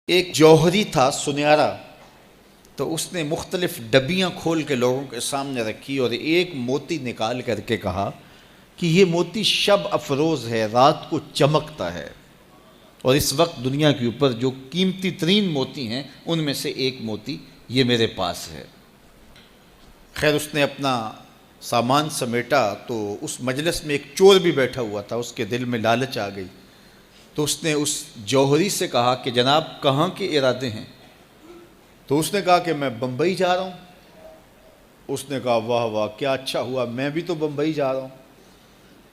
ایک جوہری تھا سنہرا، تو اس نے مختلف ڈبیاں کھول کے لوگوں کے سامنے رکھی اور ایک موتی نکال کر کے کہا کہ یہ موتی شب افروز ہے، رات کو چمکتا ہے، اور اس وقت دنیا کے اوپر جو قیمتی ترین موتی ہیں ان میں سے ایک موتی یہ میرے پاس ہے۔ خیر اس نے اپنا سامان سمیٹا تو اس مجلس میں ایک چور بھی بیٹھا ہوا تھا، اس کے دل میں لالچ آ گئی، تو اس نے اس جوہری سے کہا کہ جناب کہاں کے ارادے ہیں؟ تو اس نے کہا کہ میں بمبئی جا رہا ہوں۔ اس نے کہا واہ واہ کیا اچھا ہوا، میں بھی تو بمبئی جا رہا ہوں،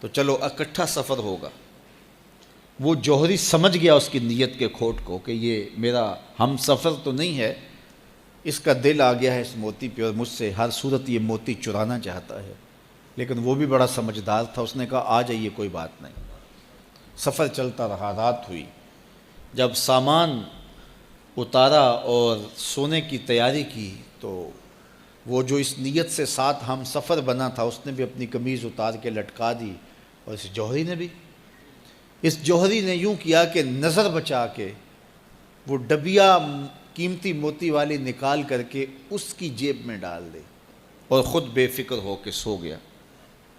تو چلو اکٹھا سفر ہوگا۔ وہ جوہری سمجھ گیا اس کی نیت کے کھوٹ کو کہ یہ میرا ہم سفر تو نہیں ہے، اس کا دل آ گیا ہے اس موتی پہ اور مجھ سے ہر صورت یہ موتی چرانا چاہتا ہے۔ لیکن وہ بھی بڑا سمجھدار تھا، اس نے کہا آ جائیے کوئی بات نہیں۔ سفر چلتا رہا، رات ہوئی، جب سامان اتارا اور سونے کی تیاری کی تو وہ جو اس نیت سے ساتھ ہم سفر بنا تھا اس نے بھی اپنی قمیض اتار کے لٹکا دی، اور اس جوہری نے بھی۔ اس جوہری نے یوں کیا کہ نظر بچا کے وہ ڈبیا قیمتی موتی والی نکال کر کے اس کی جیب میں ڈال دی اور خود بے فکر ہو کے سو گیا۔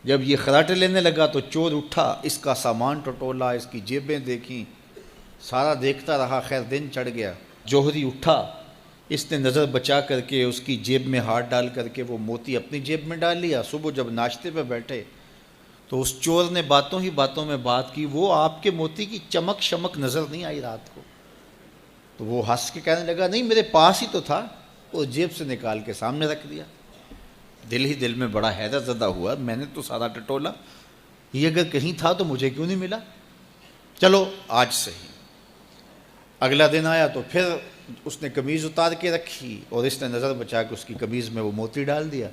جب یہ خراٹے لینے لگا تو چور اٹھا، اس کا سامان ٹٹولا، اس کی جیبیں دیکھیں، سارا دیکھتا رہا۔ خیر دن چڑھ گیا، جوہری اٹھا، اس نے نظر بچا کر کے اس کی جیب میں ہاتھ ڈال کر کے وہ موتی اپنی جیب میں ڈال لیا۔ صبح جب ناشتے پہ بیٹھے تو اس چور نے باتوں ہی باتوں میں بات کی، وہ آپ کے موتی کی چمک شمک نظر نہیں آئی رات کو؟ تو وہ ہنس کے کہنے لگا نہیں میرے پاس ہی تو تھا، اور جیب سے نکال کے سامنے رکھ دیا۔ دل ہی دل میں بڑا حیرت زدہ ہوا، میں نے تو سارا ٹٹولا، یہ اگر کہیں تھا تو مجھے کیوں نہیں ملا؟ چلو آج صحیح۔ اگلا دن آیا تو پھر اس نے قمیض اتار کے رکھی اور اس نے نظر بچا کے اس کی قمیض میں وہ موتی ڈال دیا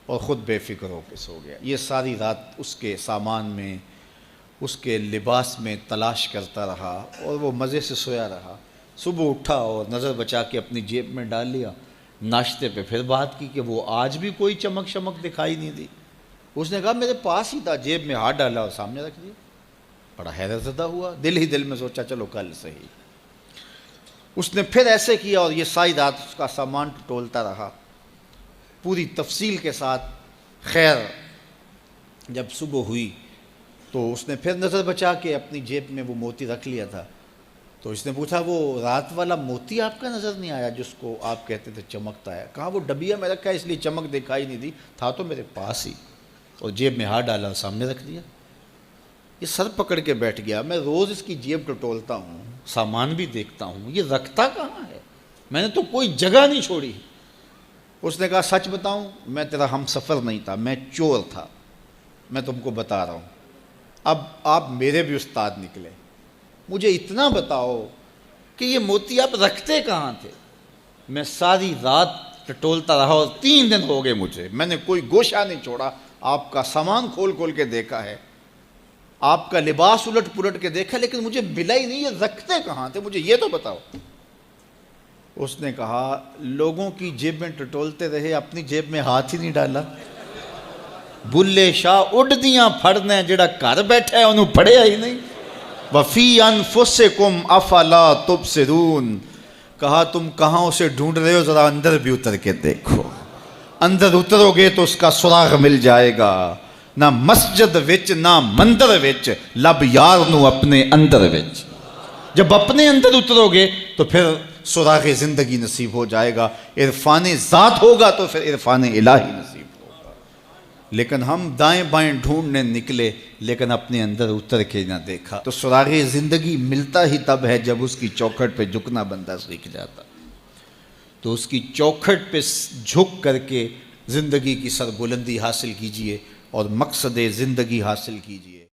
اور خود بے فکر ہو کے سو گیا۔ یہ ساری رات اس کے سامان میں، اس کے لباس میں تلاش کرتا رہا اور وہ مزے سے سویا رہا۔ صبح اٹھا اور نظر بچا کے اپنی جیب میں ڈال لیا۔ ناشتے پہ پھر بات کی کہ وہ آج بھی کوئی چمک شمک دکھائی نہیں دی۔ اس نے کہا میرے پاس ہی تھا، جیب میں ہاتھ ڈالا اور سامنے رکھ دیا۔ بڑا حیرت زدہ ہوا، دل ہی دل میں سوچا چلو کل صحیح۔ اس نے پھر ایسے کیا اور یہ ساری رات اس کا سامان ٹٹولتا رہا پوری تفصیل کے ساتھ۔ خیر جب صبح ہوئی تو اس نے پھر نظر بچا کے اپنی جیب میں وہ موتی رکھ لیا تھا، تو اس نے پوچھا وہ رات والا موتی آپ کا نظر نہیں آیا جس کو آپ کہتے تھے چمکتا ہے؟ کہا وہ ڈبیا میں رکھا ہے اس لیے چمک دکھائی نہیں دی، تھا تو میرے پاس ہی، اور جیب میں ہاتھ ڈالا اور سامنے رکھ دیا۔ یہ سر پکڑ کے بیٹھ گیا، میں روز اس کی جیب ٹٹولتا ہوں، سامان بھی دیکھتا ہوں، یہ رکھتا کہاں ہے؟ میں نے تو کوئی جگہ نہیں چھوڑی۔ اس نے کہا سچ بتاؤں میں تیرا ہم سفر نہیں تھا، میں چور تھا، میں تم کو بتا رہا ہوں۔ اب آپ میرے بھی استاد نکلے، مجھے اتنا بتاؤ کہ یہ موتی آپ رکھتے کہاں تھے؟ میں ساری رات ٹٹولتا رہا اور 3 دن ہو گئے مجھے، میں نے کوئی گوشہ نہیں چھوڑا، آپ کا سامان کھول کھول کے دیکھا ہے، آپ کا لباس الٹ پلٹ کے دیکھا، لیکن مجھے ملا ہی نہیں، یہ رکھتے کہاں تھے؟ مجھے یہ تو بتاؤ۔ اس نے کہا لوگوں کی جیب میں ٹٹولتے رہے، اپنی جیب میں ہاتھ ہی نہیں ڈالا۔ بلے شاہ اڈ دیاں پھڑنے، جڑا گھر بیٹھا ہے انہوں پڑھیا ہی نہیں۔ وفی انفسکم افلا تبصرون، کہا تم کہاں اسے ڈھونڈ رہے ہو، ذرا اندر بھی اتر کے دیکھو، اندر اترو گے تو اس کا سراغ مل جائے گا۔ نہ مسجد وچ نہ مندر وچ، لب یار نو اپنے اندر وچ۔ جب اپنے اندر اترو گے تو پھر سراغ زندگی نصیب ہو جائے گا، عرفان ذات ہوگا تو پھر عرفان الہی نصیب ہوگا۔ لیکن ہم دائیں بائیں ڈھونڈنے نکلے لیکن اپنے اندر اتر کے نہ دیکھا۔ تو سراغ زندگی ملتا ہی تب ہے جب اس کی چوکھٹ پہ جھکنا بندہ سیکھ جاتا۔ تو اس کی چوکھٹ پہ جھک کر کے زندگی کی سربلندی حاصل کیجئے اور مقصد زندگی حاصل کیجئے۔